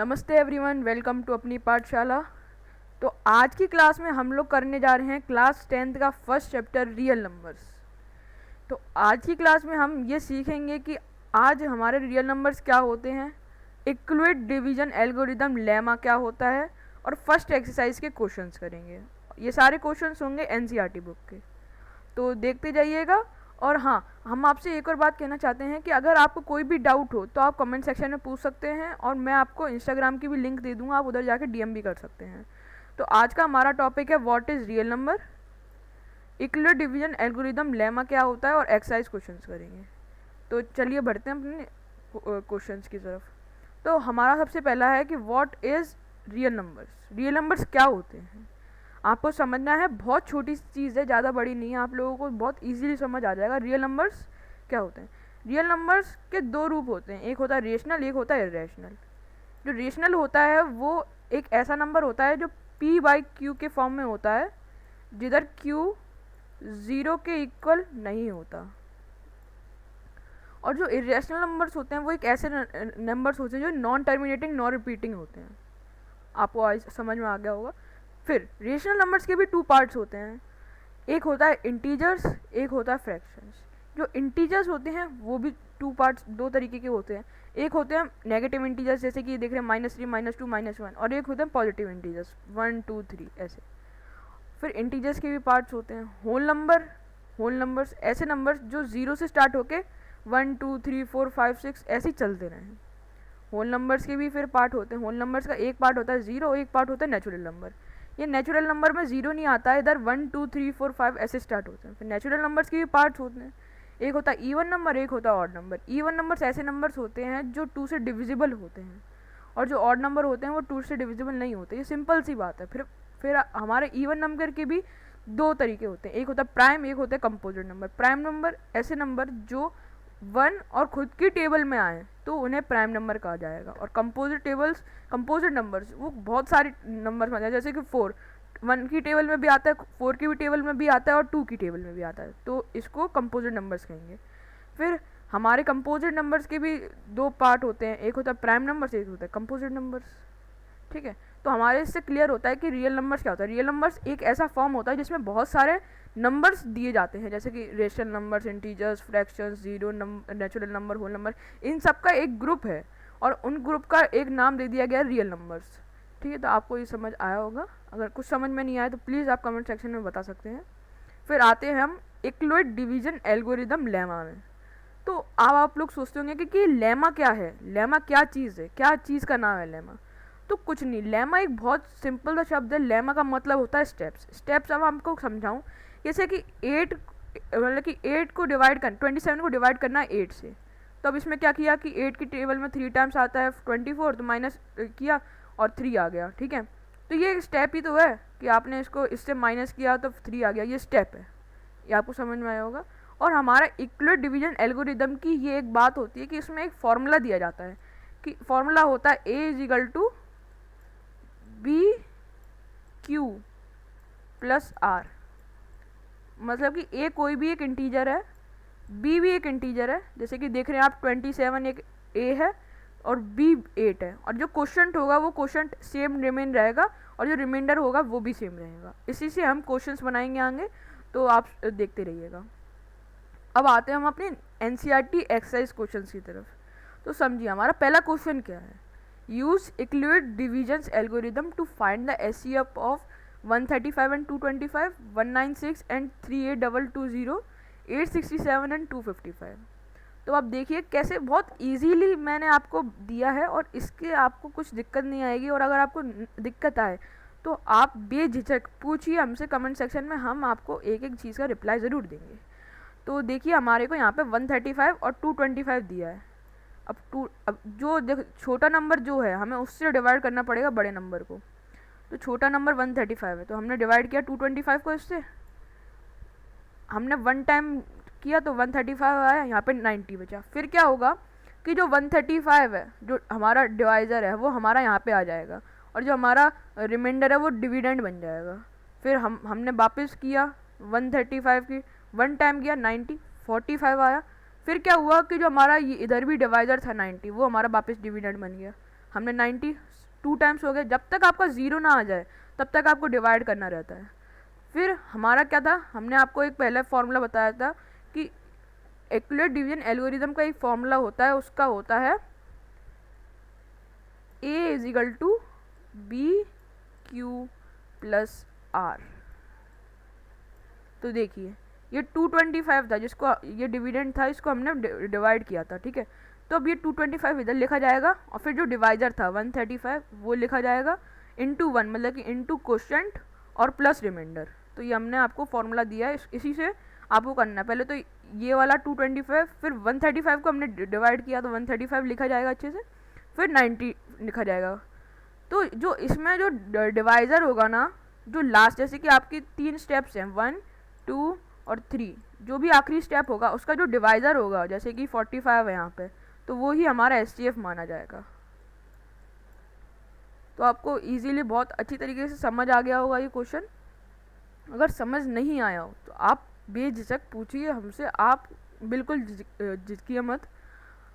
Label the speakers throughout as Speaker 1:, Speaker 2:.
Speaker 1: नमस्ते everyone, welcome to अपनी पाठशाला। तो आज की क्लास में हम लोग करने जा रहे हैं क्लास 10th का फर्स्ट चैप्टर रियल नंबर्स। तो आज की क्लास में हम ये सीखेंगे कि आज हमारे रियल नंबर्स क्या होते हैं, इक्विवेलेंट डिवीजन एल्गोरिदम लेमा क्या होता है, और फर्स्ट एक्सरसाइज के क्वेश्चंस करेंगे। ये सारे क्वेश्चंस होंगे एनसीईआरटी बुक के, तो देखते जाइएगा। और हाँ, हम आपसे एक और बात कहना चाहते हैं कि अगर आपको कोई भी डाउट हो तो आप कमेंट सेक्शन में पूछ सकते हैं, और मैं आपको इंस्टाग्राम की भी लिंक दे दूँगा, आप उधर जाके डीएम भी कर सकते हैं। तो आज का हमारा टॉपिक है what is real number, equivalent division algorithm lemma क्या होता है, और एक्सरसाइज क्वेश्चंस करेंगे। तो चलिए बढ़ते हैं अपने क्वेश्चंस की तरफ। तो हमारा सबसे पहला है कि what is real numbers. Real numbers क्या होते हैं आपको समझना है। बहुत छोटी चीज़ है, ज़्यादा बड़ी नहीं है, आप लोगों को बहुत इजीली समझ आ जाएगा रियल नंबर्स क्या होते हैं। रियल नंबर्स के दो रूप होते हैं, एक होता है रेशनल, एक होता है इरेशनल। जो रेशनल होता है वो एक ऐसा नंबर होता है जो p/q के फॉर्म में होता है, जिधर q 0 के इक्वल नहीं होता। और जो इरेशनल नंबर्स होते हैं वो एक ऐसे नंबर्स होते हैं जो नॉन टर्मिनेटिंग नॉन रिपीटिंग होते हैं। आपको आज समझ में आ गया होगा। फिर रेशनल नंबर्स के भी टू पार्ट्स होते हैं, एक होता है इंटीजर्स, एक होता है फ्रैक्शंस। जो इंटीजर्स होते हैं वो भी टू पार्ट्स, दो तरीके के होते हैं। एक होते हैं नेगेटिव इंटीजर्स, जैसे कि देख रहे हैं -3, -2, -1, और एक होते हैं पॉजिटिव इंटीजर्स 1, 2, 3 ऐसे। फिर इंटीजर्स के भी पार्ट्स होते हैं। होल नंबर्स ऐसे नंबर्स जो 0 से स्टार्ट होके 1, 2, 3, 4, 5, 6 ऐसे ही चलते रहे हैं। होल नंबर्स के भी फिर पार्ट होते हैं। होल नंबर्स का एक पार्ट होता है 0, एक पार्ट होता है नेचुरल नंबर। ये नेचुरल नंबर में 0 नहीं आता है, इधर 1, 2, 3, 4, 5 ऐसे स्टार्ट होते हैं। फिर नेचुरल नंबर्स के भी पार्ट्स होते हैं, एक होता है इवन नंबर, एक होता है ऑड नंबर। इवन नंबर्स ऐसे नंबर्स होते हैं जो 2 से डिविजिबल होते हैं, और जो ऑड नंबर होते हैं वो 2 से डिविजिबल नहीं होते। ये सिंपल सी बात है। फिर हमारे इवन नंबर के भी दो तरीके होते हैं, एक होता है प्राइम, एक होता है कंपोजिट नंबर। प्राइम नंबर ऐसे नंबर जो 1 और खुद की टेबल में आए तो उन्हें प्राइम नंबर कहा जाएगा। और कंपोजिट नंबर्स वो बहुत सारे नंबर्स में, जैसे कि 4 1 की टेबल में भी आता है, 4 की भी टेबल में भी आता है, और 2 की टेबल में भी आता है, तो इसको कंपोजिट नंबर्स कहेंगे। फिर हमारे कंपोजिट नंबर्स के भी दो पार्ट होते हैं, एक होता है प्राइम नंबर्स, एक होता है कंपोजिट नंबर्स। ठीक है, तो हमारे इससे क्लियर होता है कि रियल नंबर्स क्या होता है। रियल नंबर्स एक ऐसा फॉर्म होता है जिसमें बहुत सारे नंबर्स दिए जाते हैं, जैसे कि rational numbers, integers, fractions, zero, natural number, whole number, इन सब का एक ग्रुप है, और उन ग्रुप का एक नाम दे दिया गया रियल नंबर्स। ठीक है, तो आपको ये समझ आया होगा। अगर कुछ समझ में नहीं आया तो प्लीज़ आप कमेंट सेक्शन में बता सकते हैं। फिर आते हैं हम इक्विवेलेंट डिवीजन एल्गोरिदम लेमा में। तो अब आप लोग सोचते होंगे कि लेमा क्या है, लेमा क्या चीज़ है, क्या चीज़ का नाम है लेमा। तो कुछ नहीं, लेमा एक बहुत सिंपल सा शब्द है। लेमा का मतलब होता है स्टेप्स। अब आपको समझाऊं, जैसे कि 8, मतलब कि 8 को डिवाइड कर 27 को डिवाइड करना है 8 से। तो अब इसमें क्या किया कि 8 की टेबल में 3 टाइम्स आता है 24, तो माइनस किया और 3 आ गया। ठीक है, तो ये एक स्टेप ही तो है कि आपने इसको इससे माइनस किया तो 3 आ गया, ये स्टेप है। ये आपको समझ में आया होगा। और हमारा इक्विवेलेंट डिवीजन एल्गोरिदम की ये एक बात होती है कि इसमें एक फॉर्मूला दिया जाता है, कि फॉर्मूला होता है A = BQ + R। मतलब कि A कोई भी एक इंटीजर है, B भी एक इंटीजर है। जैसे कि देख रहे हैं आप 27 एक A है और B 8 है, और जो क्वोशंट होगा वो क्वोशंट सेम रिमेन रहेगा, और जो रिमाइंडर होगा वो भी सेम रहेगा। इसी से हम क्वेश्चंस बनाएंगे आगे, तो आप देखते रहिएगा। अब आते हैं हम अपने एनसीईआरटी एक्सरसाइज क्वेश्चंस की तरफ। तो समझिए हमारा पहला क्वेश्चन क्या है। Use equivalent division algorithm to find the HCF of 135 and 225, 196 and 38,220, 867 and 255। तो आप देखिए कैसे बहुत इजीली मैंने आपको दिया है, और इसके आपको कुछ दिक्कत नहीं आएगी। और अगर आपको दिक्कत आए तो आप बेझिझक पूछिए हमसे कमेंट सेक्शन में, हम आपको एक एक चीज़ का रिप्लाई ज़रूर देंगे। तो देखिए हमारे को यहाँ पे 135 और 225 दिया है। अब जो छोटा नंबर जो है हमें उससे डिवाइड करना पड़ेगा बड़े नंबर को। तो छोटा नंबर 135 है, तो हमने डिवाइड किया 225 को इससे, हमने 1 टाइम किया तो 135 आया, यहाँ पे 90 बचा। फिर क्या होगा कि जो 135 है जो हमारा डिवाइज़र है वो हमारा यहाँ पे आ जाएगा, और जो हमारा रिमाइंडर है वो डिविडेंड बन जाएगा। फिर हमने वापस किया 135 की 1 टाइम किया 90, 45 आया। फिर क्या हुआ कि जो हमारा ये इधर भी डिवाइज़र था 90, वो हमारा वापस डिविडेंड बन गया। हमने 90 2 टाइम्स हो गए, जब तक आपका 0 ना आ जाए तब तक आपको डिवाइड करना रहता है। फिर हमारा क्या था, हमने आपको एक पहले फार्मूला बताया था कि एक्यूरेट डिवीजन एल्गोरिदम का एक फार्मूला होता है, उसका होता है A = BQ + R। तो देखिए ये 225 था, जिसको ये डिविडेंड था, इसको हमने डिवाइड किया था, ठीक है। तो अब ये 225 इधर लिखा जाएगा और फिर जो डिवाइजर था 135 वो लिखा जाएगा इंटू 1, मतलब कि इंटू क्वोशंट और प्लस रिमाइंडर। तो ये हमने आपको फॉर्मूला दिया है, इसी से आपको करना है। पहले तो ये वाला 225, फिर 135 को हमने डिवाइड किया तो 135 लिखा जाएगा अच्छे से, फिर 90 लिखा जाएगा। तो जो इसमें जो डिवाइज़र होगा ना, जो लास्ट, जैसे कि आपकी 3 स्टेप्स हैं 1, 2 और 3, जो भी आखिरी स्टेप होगा उसका जो डिवाइज़र होगा, जैसे कि 45 है यहाँ पे, तो वो ही हमारा SCF माना जाएगा। तो आपको इजीली बहुत अच्छी तरीके से समझ आ गया होगा ये क्वेश्चन। अगर समझ नहीं आया हो तो आप बेझिझक पूछिए हमसे, आप बिल्कुल झिझकिए मत,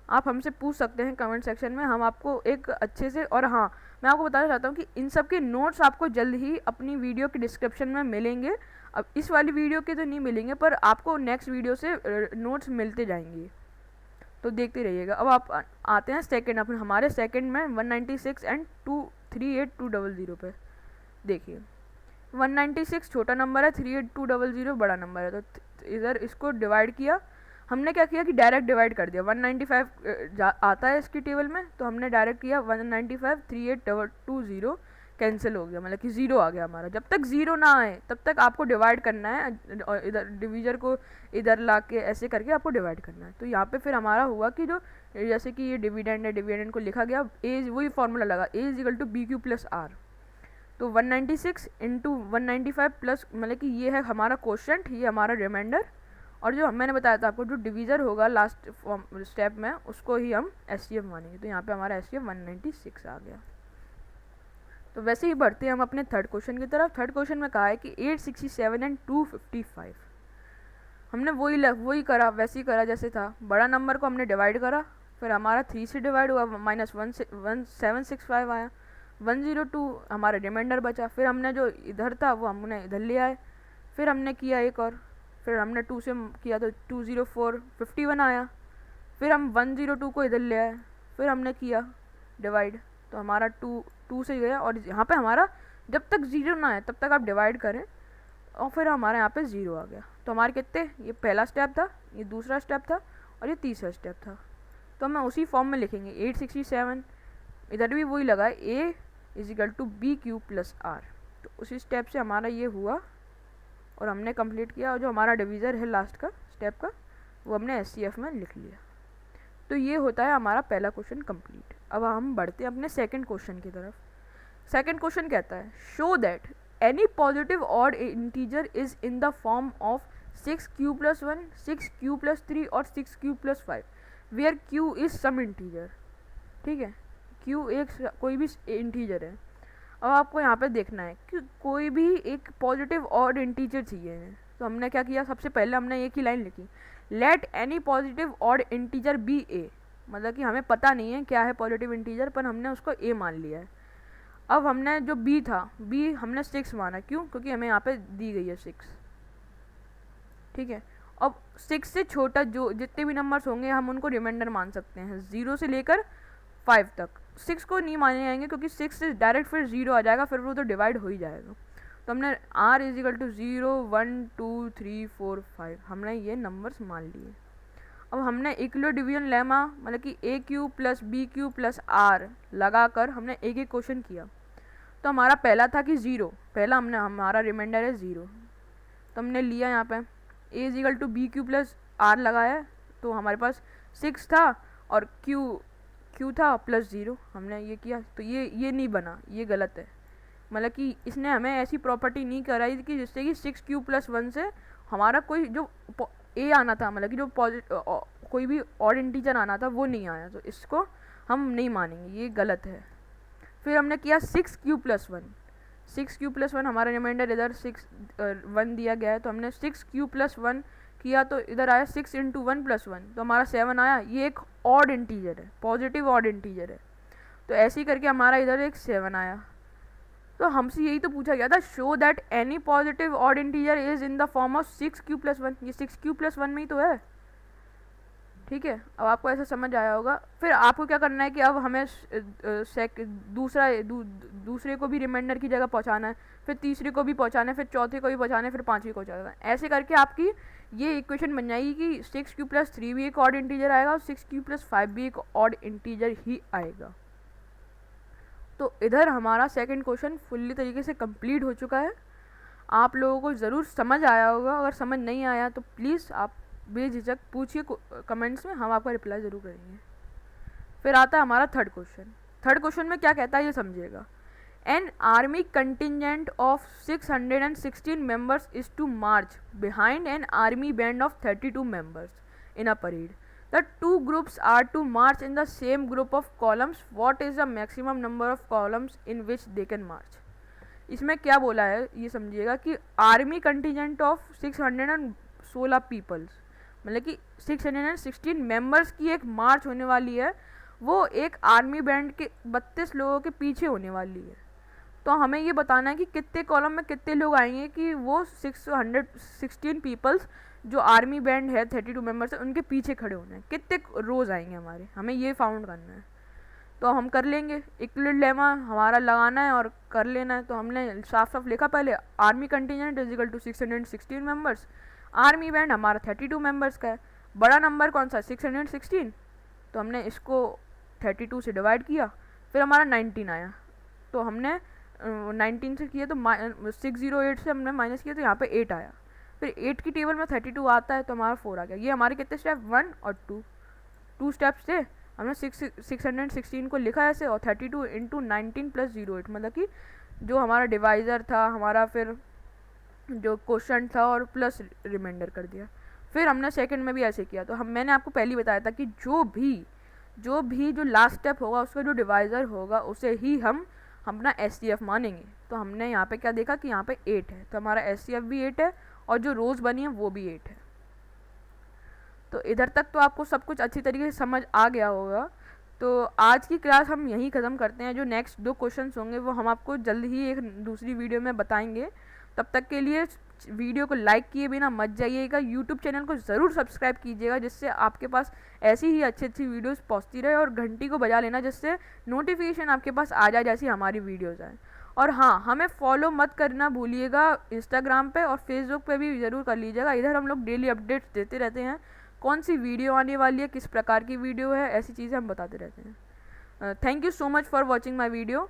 Speaker 1: आप हमसे पूछ सकते हैं कमेंट सेक्शन में, हम आपको एक अच्छे से। और हाँ, मैं आपको बताना चाहता हूँ कि इन सब के नोट्स आपको जल्द ही अपनी वीडियो के डिस्क्रिप्शन में मिलेंगे। अब इस वाली वीडियो के तो नहीं मिलेंगे, पर आपको नेक्स्ट वीडियो से नोट्स मिलते जाएंगे, तो देखते रहिएगा। अब आप आते हैं सेकंड, अपने हमारे सेकंड में 196 एंड 238200 पे। देखिए 196 छोटा नंबर है, 38200 बड़ा नंबर है, तो इधर इसको डिवाइड किया। हमने क्या किया कि डायरेक्ट डिवाइड कर दिया, 195 आता है इसकी टेबल में, तो हमने डायरेक्ट किया 195, 38220 कैंसिल हो गया, मतलब कि 0 आ गया हमारा। जब तक 0 ना आए तब तक आपको डिवाइड करना है, और इधर डिवीजर को इधर ला के ऐसे करके आपको डिवाइड करना है। तो यहाँ पे फिर हमारा हुआ कि जो जैसे कि ये डिविडेंड है, डिविडेंड को लिखा गया, ए वही फॉर्मूला लगा, A = BQ + R। तो 196 इंटू 195 प्लस, मतलब कि ये है हमारा क्वोशंट, ये हमारा रिमाइंडर, और जो मैंने बताया था आपको जो डिवीज़र होगा लास्ट स्टेप में उसको ही हम SCF मानेंगे। तो यहाँ पे हमारा SCF 196 आ गया। तो वैसे ही बढ़ते हैं हम अपने थर्ड क्वेश्चन की तरफ। थर्ड क्वेश्चन में कहा है कि 867 एंड 255। हमने वही करा, वैसे ही करा जैसे था। बड़ा नंबर को हमने डिवाइड करा, फिर हमारा 3 से डिवाइड हुआ, -1765 आया, 102 हमारा रिमाइंडर बचा। फिर हमने जो इधर था वो हमने इधर ले आए, फिर हमने किया एक और, फिर हमने 2 से किया तो 204 51 आया, फिर हम 102 को इधर ले आए, फिर हमने किया डिवाइड, तो हमारा 2 से गया। और यहाँ पे हमारा जब तक 0 ना आए तब तक आप डिवाइड करें, और फिर हमारे यहाँ पे 0 आ गया। तो हमारे कितने, ये पहला स्टेप था, ये दूसरा स्टेप था, और ये तीसरा स्टेप था। तो हमें उसी फॉर्म में लिखेंगे 867, इधर भी वही लगा है, A = BQ + R। तो उसी स्टेप से हमारा ये हुआ और हमने कंप्लीट किया, और जो हमारा डिवीज़र है लास्ट का स्टेप का वो हमने SCF में लिख लिया। तो ये होता है हमारा पहला क्वेश्चन कंप्लीट। अब हम बढ़ते हैं अपने सेकंड क्वेश्चन की तरफ। सेकंड क्वेश्चन कहता है, show that any positive odd integer is in the form of 6q + 1, 6q + 3 और 6q + 5 where q is some integer. ठीक है, q एक कोई भी इंटीजर है। अब आपको यहाँ पे देखना है कि कोई भी एक पॉजिटिव ऑड इंटीजर चाहिए। तो हमने क्या किया, सबसे पहले हमने एक ही लाइन लिखी, let any positive odd integer be A, मतलब कि हमें पता नहीं है क्या है पॉजिटिव इंटीजर, पर हमने उसको ए मान लिया है। अब हमने जो बी था, बी हमने 6 माना, क्यों, क्योंकि हमें यहाँ पे दी गई है 6। ठीक है, अब 6 से छोटा जो जितने भी नंबर्स होंगे हम उनको रिमाइंडर मान सकते हैं, 0 से लेकर 5 तक। 6 को नहीं माने जाएंगे क्योंकि 6 से डायरेक्ट फिर 0 आ जाएगा, फिर वो तो डिवाइड हो ही जाएगा। तो हमने R = 0, 1, 2, 3, 4, 5 हमने ये नंबर्स मान लिए। अब हमने इक्वल डिवीजन लेमा, मतलब कि AQ + BQ + R लगाकर हमने एक एक क्वेश्चन किया। तो हमारा पहला था कि 0, पहला हमारा रिमाइंडर है 0, तो हमने लिया यहाँ पे A = BQ + R लगाया, तो हमारे पास 6 था और Q था प्लस 0, हमने ये किया। तो ये नहीं बना, ये गलत है, मतलब कि इसने हमें ऐसी प्रॉपर्टी नहीं कराई कि जिससे कि 6q + 1 से हमारा कोई जो A आना था, मतलब कि जो कोई भी ऑड इंटीजर आना था वो नहीं आया, तो इसको हम नहीं मानेंगे, ये गलत है। फिर हमने किया 6q + 1, 6q + 1 हमारा रिमाइंडर इधर 1 दिया गया है, तो हमने 6q + 1 किया, तो इधर आया 6 × 1 + 1, तो हमारा 7 आया। ये एक ऑड इंटीजर है, पॉजिटिव ऑड इंटीजर है। तो ऐसे ही करके हमारा इधर एक 7 आया। तो हमसे यही तो पूछा गया था, show that any positive odd integer is in the form of 6q+1। ये 6q+1 में ही तो है, ठीक है। अब आपको ऐसा समझ आया होगा। फिर आपको क्या करना है कि अब हमें दूसरे को भी रिमाइंडर की जगह पहुंचाना है, फिर तीसरे को भी पहुंचाना है, फिर चौथे को भी पहुंचाना है, फिर पांचवी को पहुंचाना है। ऐसे करके आपकी ये इक्वेशन बन जाएगी कि 6q+3 भी एक ऑड इंटीजर आएगा और 6q+5 भी एक ऑड इंटीजर ही आएगा। तो इधर हमारा सेकंड क्वेश्चन फुल्ली तरीके से कंप्लीट हो चुका है। आप लोगों को ज़रूर समझ आया होगा। अगर समझ नहीं आया तो प्लीज़ आप बेझिझक पूछिए कमेंट्स में, हम आपका रिप्लाई ज़रूर करेंगे। फिर आता है हमारा थर्ड क्वेश्चन। थर्ड क्वेश्चन में क्या कहता है ये समझिएगा। An army contingent of 616 members is to march behind an army band of 32 members in a parade. The two groups are to march in the same group of columns. What is the maximum number of columns in which they can march? इसमें क्या बोला है ये समझिएगा कि army contingent of 616 peoples, मतलब कि 616 members की एक मार्च होने वाली है, वो एक आर्मी बैंड के 32 लोगों के पीछे होने वाली है। तो हमें ये बताना है कि कितने कॉलम में कितने लोग आएंगे कि वो 616 पीपल्स जो आर्मी बैंड है 32 मेंबर्स है उनके पीछे खड़े होने हैं, कितने रोज़ आएंगे हमारे, हमें ये फाउंड करना है। तो हम कर लेंगे, इक्वलिड लेमा हमारा लगाना है और कर लेना है। तो हमने साफ साफ लिखा पहले, army contingent is equal to 616 members, army band हमारा 32 मेंबर्स का है, बड़ा नंबर कौन सा 616, तो हमने इसको 32 से डिवाइड किया, फिर हमारा 19 आया। तो हमने 19 से किया तो 608 से हमने माइनस किया तो यहाँ पे 8 आया, फिर 8 की टेबल में 32 आता है तो हमारा 4 आ गया। ये हमारे कितने स्टेप 1 और 2 स्टेप्स थे। हमने 616 को लिखा ऐसे और 32 इंटू 19 प्लस 08, मतलब कि जो हमारा डिवाइज़र था हमारा, फिर जो क्वेश्चन था और प्लस रिमाइंडर कर दिया। फिर हमने सेकंड में भी ऐसे किया। तो मैंने आपको पहले ही बताया था कि जो लास्ट स्टेप होगा उसका जो डिवाइज़र होगा उसे ही हम अपना SCF मानेंगे। तो हमने यहाँ पे क्या देखा कि यहाँ पे 8 है, तो हमारा SCF भी 8 है और जो रोज़ बनी है वो भी 8 है। तो इधर तक तो आपको सब कुछ अच्छी तरीके से समझ आ गया होगा। तो आज की क्लास हम यहीं ख़त्म करते हैं। जो नेक्स्ट 2 क्वेश्चंस होंगे वो हम आपको जल्द ही एक दूसरी वीडियो में बताएंगे। तब तक के लिए वीडियो को लाइक किए बिना मत जाइएगा, यूट्यूब चैनल को ज़रूर सब्सक्राइब कीजिएगा जिससे आपके पास ऐसी ही अच्छी वीडियोस पहुंचती रहे, और घंटी को बजा लेना जिससे नोटिफिकेशन आपके पास आ जाए जैसी हमारी वीडियोज़ आए। और हाँ, हमें फॉलो मत करना भूलिएगा इंस्टाग्राम पे और फेसबुक पे भी ज़रूर कर लीजिएगा। इधर हम लोग डेली अपडेट्स देते रहते हैं, कौन सी वीडियो आने वाली है, किस प्रकार की वीडियो है, ऐसी चीज़ें हम बताते रहते हैं। Thank you so much for watching my video.